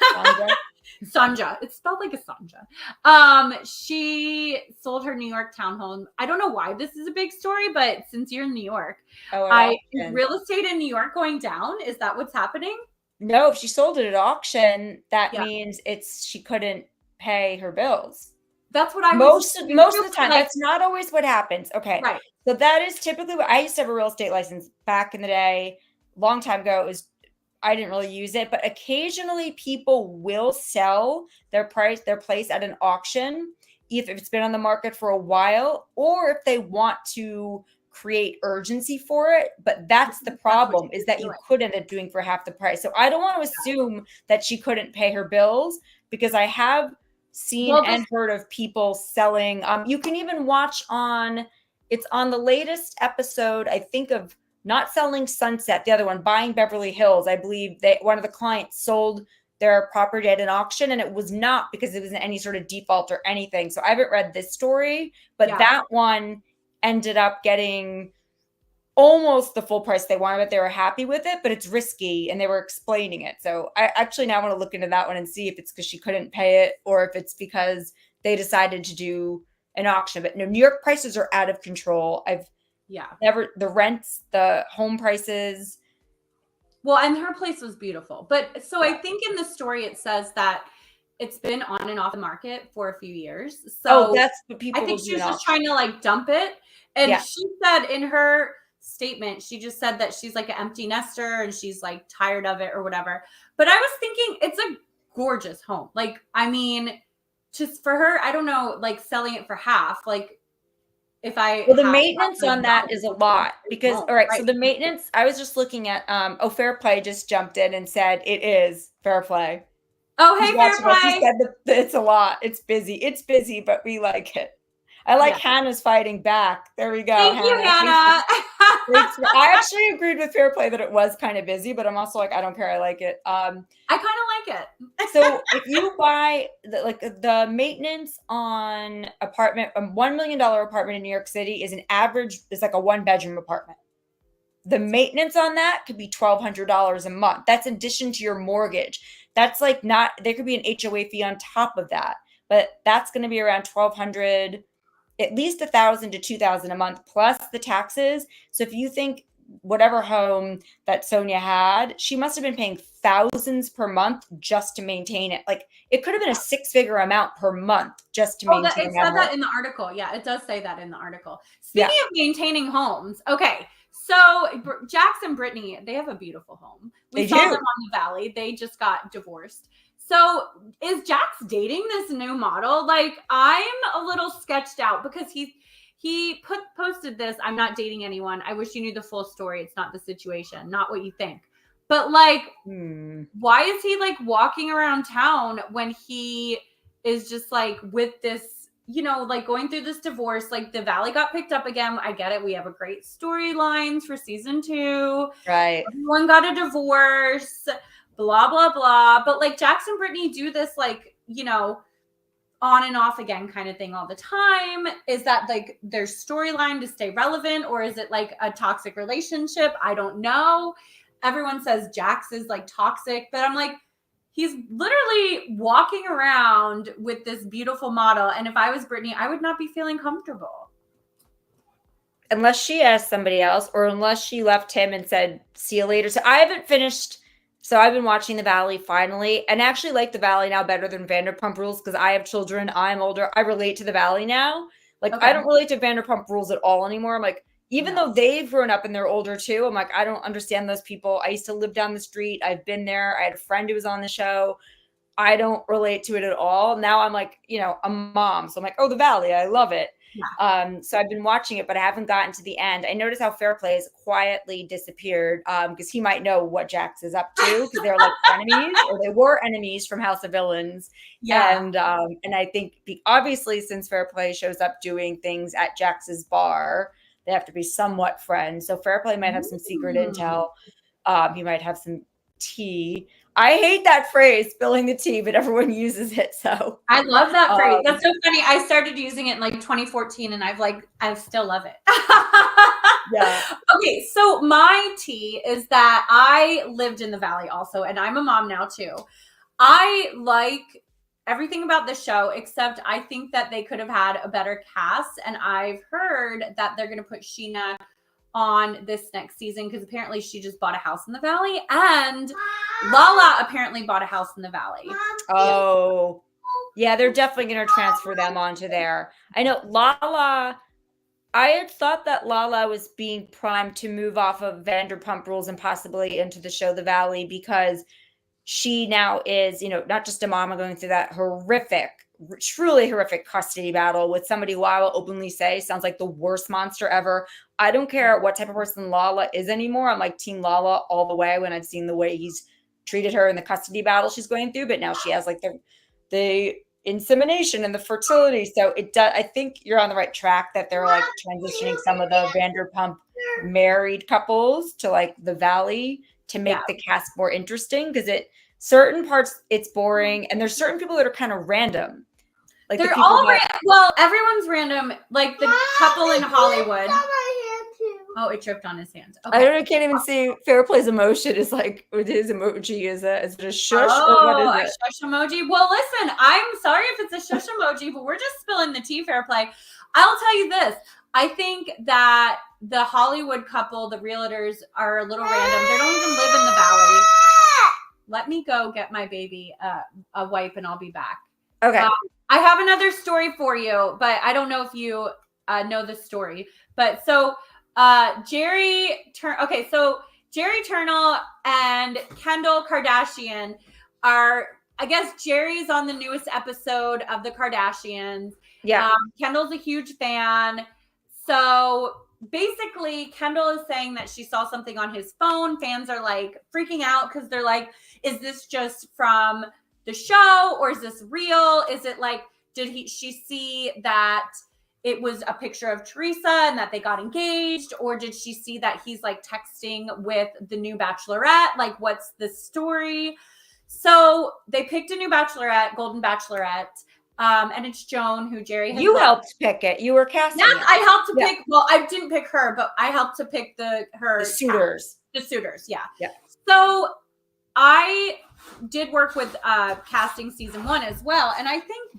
Sonja. It's spelled like a Sonja. She sold her New York townhome. I don't know why this is a big story, but since you're in New York, is real estate in New York going down? Is that what's happening? No, if she sold it at auction, that means she couldn't pay her bills. That's what I most of the time. That's not always what happens. Okay. Right. So that is typically what I used to have a real estate license back in the day, long time ago. It was, I didn't really use it, but occasionally people will sell their place at an auction, if it's been on the market for a while, or if they want to create urgency for it. But that's the problem, is that you could end up doing for half the price. So I don't want to assume that she couldn't pay her bills, because I have seen and heard of people selling. You can even watch it's on the latest episode, I think, of Not Selling Sunset, the other one, Buying Beverly Hills. I believe one of the clients sold their property at an auction, and it was not because it was in any sort of default or anything. So I haven't read this story, but that one ended up getting almost the full price they wanted, but they were happy with it, but it's risky, and they were explaining it. So I actually now want to look into that one and see if it's because she couldn't pay it or if it's because they decided to do an auction. But no, New York prices are out of control. The rents, the home prices. Well, and her place was beautiful. But so I think in the story it says that it's been on and off the market for a few years. So that's what people I think she was just trying to like dump it. And she said in her statement, she just said that she's like an empty nester and she's like tired of it or whatever. But I was thinking it's a gorgeous home. Like, I mean, just for her, I don't know, like selling it for half, like the maintenance on that is a lot, because so the maintenance, I was just looking at Fair Play just jumped in and said it is Fair Play. Oh, hey, Fair Play. He said that it's a lot. It's busy, but we like it. I like Yeah. Hannah's fighting back. There we go. Thank you, Hannah. I actually agreed with Fair Play that it was kind of busy, but I'm also like, I don't care. I like it. I kind of like it. So if you buy the maintenance on apartment, a $1 million apartment in New York City is like a 1-bedroom apartment. The maintenance on that could be $1,200 a month. That's in addition to your mortgage. That's like there could be an HOA fee on top of that, but that's going to be around $1,200, at least $1,000 to $2,000 a month plus the taxes. So if you think whatever home that Sonia had, she must have been paying thousands per month just to maintain it. Like it could have been a 6-figure amount per month just to maintain it said that in the article. Yeah, it does say that in the article. Speaking of maintaining homes, okay. So Jax and Brittany, they have a beautiful home. We saw them on the Valley. They just got divorced. So is Jax dating this new model? Like I'm a little sketched out because he posted this. I'm not dating anyone. I wish you knew the full story. It's not the situation, not what you think. But like, why is he like walking around town when he is just like with this, you know, like going through this divorce? Like the Valley got picked up again. I get it. We have a great storylines for season 2. Right. Everyone got a divorce, blah, blah, blah. But like Jax and Brittany do this like, you know, on and off again kind of thing all the time. Is that like their storyline to stay relevant, or is it like a toxic relationship? I don't know. Everyone says Jax is like toxic, but I'm like, he's literally walking around with this beautiful model. And if I was Brittany, I would not be feeling comfortable. Unless she asked somebody else, or unless she left him and said, see you later. So I haven't finished. So I've been watching The Valley finally, and actually like The Valley now better than Vanderpump Rules because I have children. I'm older. I relate to The Valley now. Like I don't relate to Vanderpump Rules at all anymore. I'm like, even though they've grown up and they're older too, I'm like, I don't understand those people. I used to live down the street. I've been there. I had a friend who was on the show. I don't relate to it at all. Now I'm like, you know, a mom. So I'm like, oh, The Valley. I love it. Yeah. So I've been watching it, but I haven't gotten to the end. I noticed how Fair Play has quietly disappeared because he might know what Jax is up to because they're like enemies, or they were enemies from House of Villains. Yeah. And I think obviously since Fair Play shows up doing things at Jax's bar, they have to be somewhat friends. So Fair Play might have some secret intel. He might have some tea. I hate that phrase, spilling the tea, but everyone uses it. So I love that phrase. That's so funny. I started using it in like 2014 and I still love it. Yeah. Okay. So my tea is that I lived in the Valley also, and I'm a mom now too. I like everything about the show, except I think that they could have had a better cast. And I've heard that they're going to put Sheena on this next season because apparently she just bought a house in the Valley, and Lala apparently bought a house in the Valley. Oh, yeah, they're definitely going to transfer them onto there. I know Lala. I had thought that Lala was being primed to move off of Vanderpump Rules and possibly into the show The Valley because she now is, you know, not just a mama going through that truly horrific custody battle with somebody who I will openly say sounds like the worst monster ever. I don't care what type of person Lala is anymore. I'm like Team Lala all the way when I've seen the way he's treated her in the custody battle she's going through. But now she has like the insemination and the fertility. So it does. I think you're on the right track that they're like transitioning some of the Vanderpump married couples to like the Valley to make the cast more interesting because certain parts it's boring, and there's certain people that are kind of random. Like they're all well, everyone's random. Like the couple in Hollywood. Oh, it tripped on his hand. Okay. I can't even see. Fair Play's emotion is like with his emoji. Is it a shush or what is it? A shush emoji. Well, listen, I'm sorry if it's a shush emoji, but we're just spilling the tea. Fair Play. I'll tell you this. I think that the Hollywood couple, the realtors, are a little random. They don't even live in the Valley. Let me go get my baby a wipe and I'll be back. Okay. I have another story for you, but I don't know if you know this story. But so Jerry Turnell and Kendall Kardashian are, I guess Jerry's on the newest episode of the Kardashians. Yeah. Kendall's a huge fan. So basically, Kendall is saying that she saw something on his phone. Fans are like freaking out because they're like, is this just from the show or is this real? Is it like, she see that it was a picture of Teresa and that they got engaged, or did she see that he's like texting with the new bachelorette? Like, what's the story? So they picked a new bachelorette, Golden Bachelorette, and it's Joan, who Jerry had You left. helped pick it. You were casting. Yeah, it. I helped to pick. Well, I didn't pick her, but I helped to pick the suitors. The suitors, yeah. Yeah. So I did work with casting season 1 as well, and I think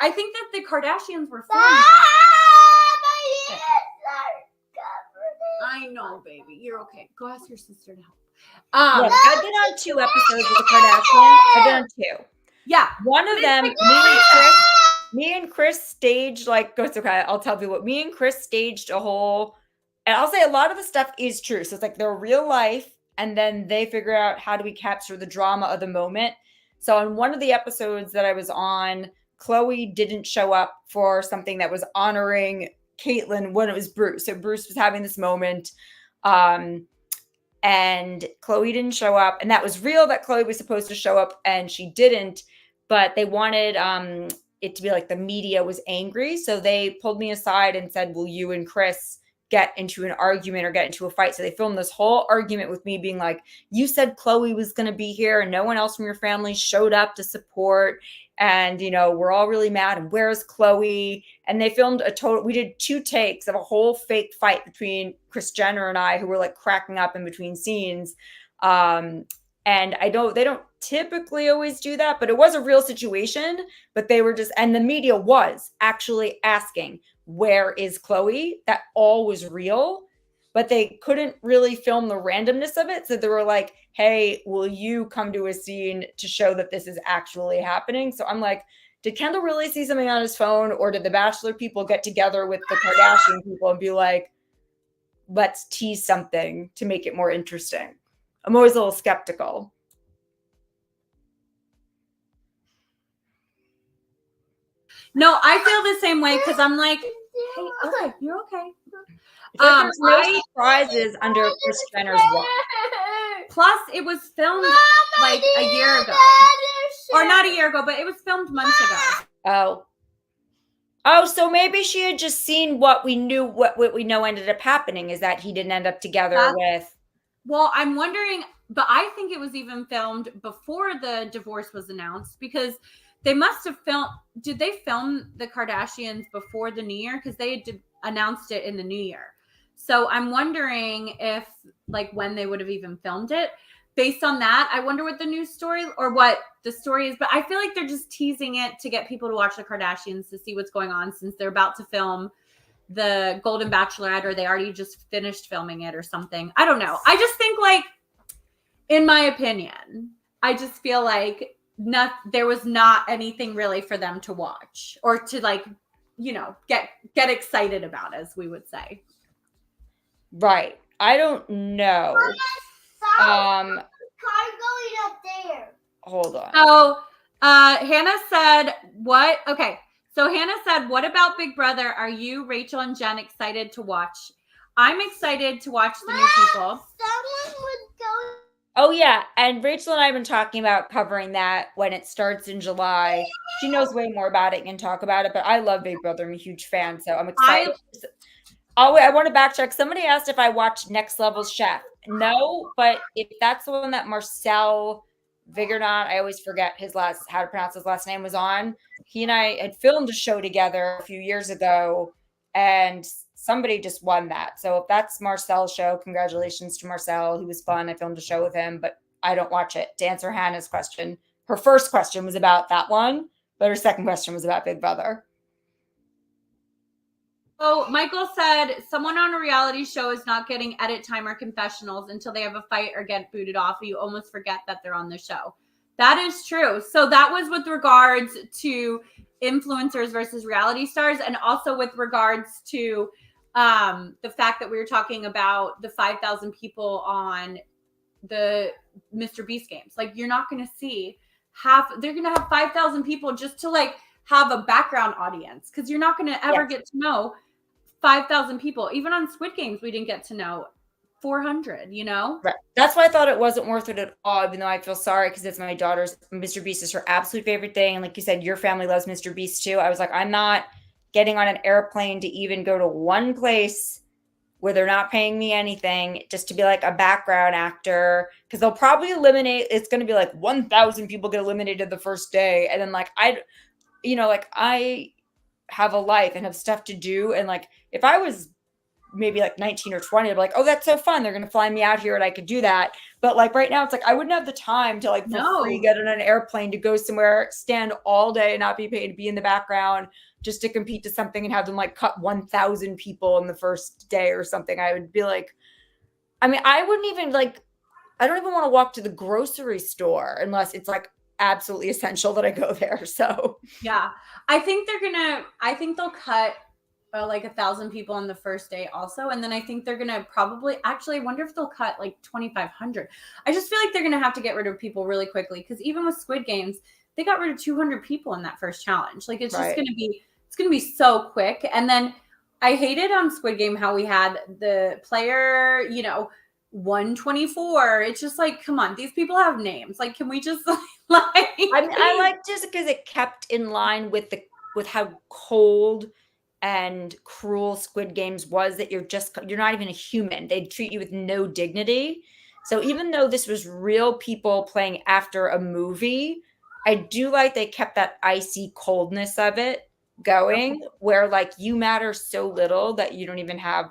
that the Kardashians were filmed. I know, baby. You're okay. Go ask your sister to help. Look, I've been on 2 episodes of the Kardashians. I've been on 2. Yeah. One of them, me and Chris staged, like, it's okay, I'll tell you what, me and Chris staged a whole, and I'll say a lot of the stuff is true. So it's like they're real life, and then they figure out how do we capture the drama of the moment. So on one of the episodes that I was on, Khloe didn't show up for something that was honoring Caitlyn when it was Bruce. So Bruce was having this moment, and Khloe didn't show up. And that was real that Khloe was supposed to show up, and she didn't. But they wanted it to be like the media was angry. So they pulled me aside and said, will you and Chris get into an argument or get into a fight? So they filmed this whole argument with me being like, you said Khloe was going to be here and no one else from your family showed up to support. And, you know, we're all really mad. And where's Khloe? And they filmed we did 2 takes of a whole fake fight between Kris Jenner and I, who were like cracking up in between scenes. And they don't typically always do that, but it was a real situation. But they were and the media was actually asking, where is Khloe? That all was real, but they couldn't really film the randomness of it. So they were like, hey, will you come to a scene to show that this is actually happening? So I'm like, did Kendall really see something on his phone, or did the Bachelor people get together with the Kardashian people and be like, let's tease something to make it more interesting? I'm always a little skeptical. No, I feel the same way because I'm like, hey, okay, you're okay. There's no surprises under Kris Jenner's watch. Plus, it was filmed like a year ago. Or not a year ago, but it was filmed months ago. Oh, so maybe she had just seen what we knew, what we know ended up happening is that he didn't end up together with. Well, I'm wondering, but I think it was even filmed before the divorce was announced, because they must have did they film the Kardashians before the New Year? Because they had announced it in the New Year. So I'm wondering if, like, when they would have even filmed it. Based on that, I wonder what the news story or what the story is. But I feel like they're just teasing it to get people to watch the Kardashians to see what's going on, since they're about to film the Golden Bachelorette, or they already just finished filming it or something. I don't know. I just think, like, in my opinion, I just feel like there was not anything really for them to watch or to, like, you know, get excited about, as we would say. Right. I don't know. Car going up there. Hold on. So Hannah said, what? Okay. So Hannah said, what about Big Brother? Are you, Rachel, and Jenn excited to watch? I'm excited to watch the new people. Someone would go. Oh, yeah. And Rachel and I have been talking about covering that when it starts in July. She knows way more about it and can talk about it, but I love Big Brother. I'm a huge fan, so I'm excited. I want to backtrack. Somebody asked if I watched Next Level Chef. No, but if that's the one that Marcel Vigornot, I always forget how to pronounce his last name, was on. He and I had filmed a show together a few years ago, and somebody just won that. So if that's Marcel's show, congratulations to Marcel. He was fun. I filmed a show with him, but I don't watch it. To answer Hannah's question, her first question was about that one, but her second question was about Big Brother. Oh, Michael said someone on a reality show is not getting edit time or confessionals until they have a fight or get booted off. You almost forget that they're on the show. That is true. So that was with regards to influencers versus reality stars, and also with regards to the fact that we were talking about the 5,000 people on the Mr. Beast games. Like, you're not going to see they're going to have 5,000 people just to, like, have a background audience, because you're not going to ever get to know 5,000 people. Even on Squid Games, we didn't get to know 400, you know? Right. That's why I thought it wasn't worth it at all, even though I feel sorry, because it's my daughter's. Mr. Beast is her absolute favorite thing. And like you said, your family loves Mr. Beast too. I was like, I'm not getting on an airplane to even go to one place where they're not paying me anything just to be like a background actor, because they'll probably eliminate, it's going to be like 1,000 people get eliminated the first day. And then like, I have a life and have stuff to do. And like, if I was maybe like 19 or 20, I'd be like, oh, that's so fun. They're going to fly me out here and I could do that. But like right now it's like, I wouldn't have the time to like for free get on an airplane to go somewhere, stand all day and not be paid to be in the background just to compete to something and have them like cut 1,000 people in the first day or something. I would be like, I mean, I wouldn't even like, I don't even want to walk to the grocery store unless it's like absolutely essential that I go there. So yeah, I think they'll cut like 1,000 people on the first day also. And then I think they're going to probably, actually, I wonder if they'll cut like 2,500. I just feel like they're going to have to get rid of people really quickly. Because even with Squid Games, they got rid of 200 people in that first challenge. Like it's just going to be so quick. And then I hated on Squid Game how we had the player, 124. It's just like, come on, these people have names. Like, can we just like? I like just because it kept in line with how cold and cruel Squid Games was, that you're not even a human. They treat you with no dignity. So even though this was real people playing after a movie, I do like they kept that icy coldness of it going, where like you matter so little that you don't even have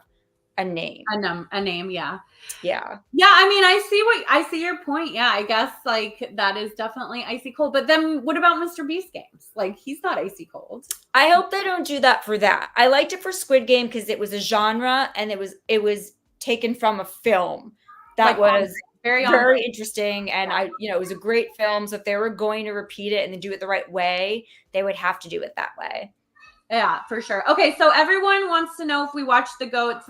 a name. A name, yeah. Yeah. Yeah, I mean, I see your point. Yeah, I guess like that is definitely icy cold. But then what about Mr. Beast games? Like he's not icy cold. I hope they don't do that for that. I liked it for Squid Game because it was a genre and it was taken from a film that was very interesting. And it was a great film. So if they were going to repeat it and then do it the right way, they would have to do it that way. Yeah, for sure. Okay, so everyone wants to know if we watched The Goats.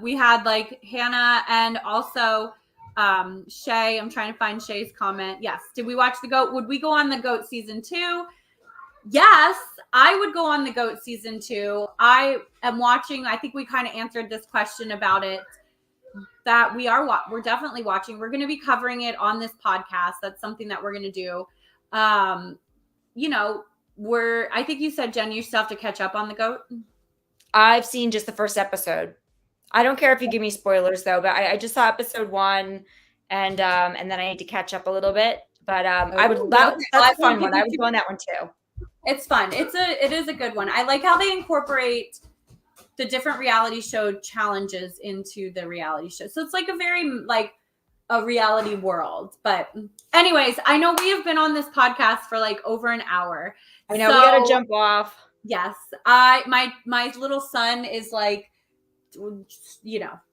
We had like Hannah and also Shay. I'm trying to find Shay's comment. Yes. Did we watch The Goat? Would we go on The Goat season 2? Yes, I would go on The Goat season 2. I am watching. I think we kind of answered this question about it, that we're definitely watching. We're going to be covering it on this podcast. That's something that we're going to do. I think you said, Jen, you still have to catch up on The Goat. I've seen just the first episode. I don't care if you give me spoilers though, but I just saw episode 1 and then I need to catch up a little bit. But that's a fun one. I would go on that one too. It's fun. It is a good one. I like how they incorporate the different reality show challenges into the reality show. So it's like a very like a reality world. But anyways, I know we have been on this podcast for like over an hour. I know, we gotta jump off. Yes. My little son is like,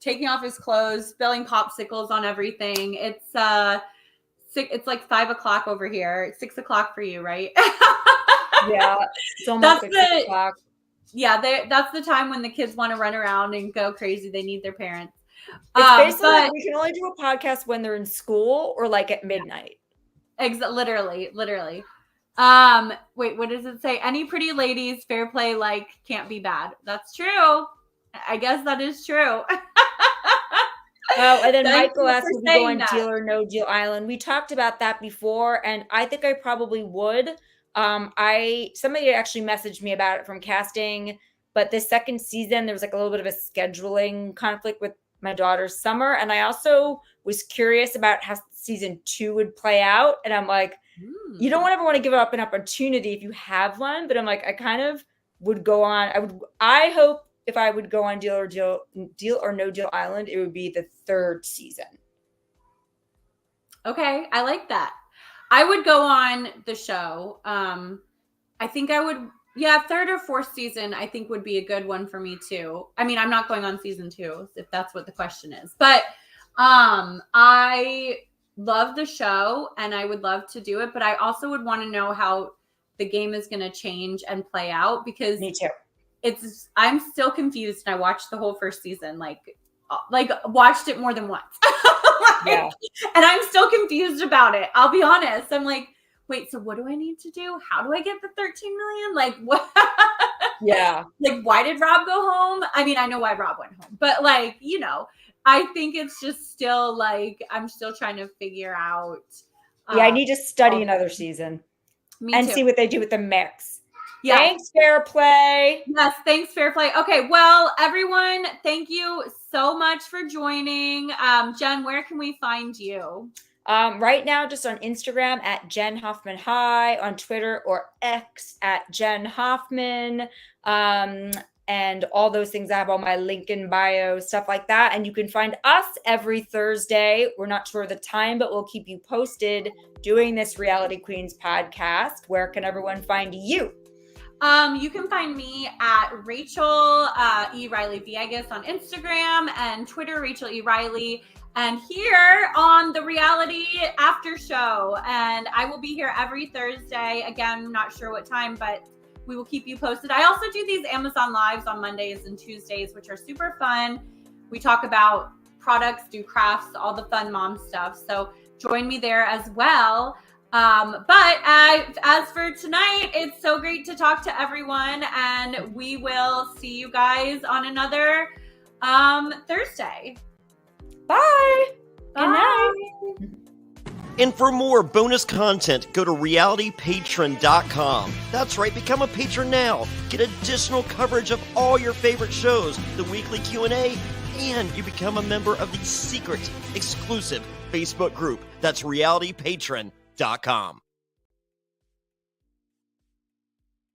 taking off his clothes, spilling popsicles on everything. It's like 5 o'clock over here. It's 6 o'clock for you, right? Yeah, it's almost 6 o'clock. Yeah, that's the time when the kids want to run around and go crazy. They need their parents. It's basically like we can only do a podcast when they're in school or like at midnight. Literally. Wait, what does it say? Any pretty ladies, fair play, like can't be bad. That's true. I guess that is true. Oh, and then Michael asked if we go on Deal or No Deal Island. We talked about that before, and I think I probably would. Somebody actually messaged me about it from casting, but this second season there was like a little bit of a scheduling conflict with my daughter's summer, and I also was curious about how season 2 would play out, and I'm like, you don't ever want to give up an opportunity if you have one, but I'm like, I kind of would go on. I hope if I would go on Deal or No Deal Island, it would be the 3rd season. Okay, I like that. I would go on the show. I think I would, 3rd or 4th season, I think would be a good one for me too. I mean, I'm not going on season 2 if that's what the question is, but I love the show and I would love to do it, but I also would want to know how the game is going to change and play out, because me too. I'm still confused, and I watched the whole first season, like watched it more than once. Yeah. And I'm still confused about it. I'll be honest. I'm like, wait, so what do I need to do? How do I get the 13 million? Like what? Yeah. Like, why did Rob go home? I mean, I know why Rob went home, but like, I think it's just still like, I'm still trying to figure out. Yeah, I need to study another season and see what they do with the mix. Yes. Thanks, Fair Play. Yes, thanks, Fair Play. Okay, well, everyone, thank you so much for joining. Jenn, where can we find you? Right now, just on Instagram at Jenn Hoffman High, on Twitter or X at Jenn Hoffman, and all those things. I have all my link in bio, stuff like that. And you can find us every Thursday. We're not sure of the time, but we'll keep you posted doing this Reality Queens podcast. Where can everyone find you? You can find me at Rachel E. Reilly Villegas on Instagram and Twitter, Rachel E. Reilly. And here on the Reality After Show. And I will be here every Thursday. Again, not sure what time, but we will keep you posted. I also do these Amazon Lives on Mondays and Tuesdays, which are super fun. We talk about products, do crafts, all the fun mom stuff. So join me there as well. But as for tonight, it's so great to talk to everyone. And we will see you guys on another Thursday. Bye. Bye. Good night. And for more bonus content, go to realitypatron.com. That's right, become a patron now. Get additional coverage of all your favorite shows, the weekly Q&A, and you become a member of the secret, exclusive Facebook group. That's realitypatron.com.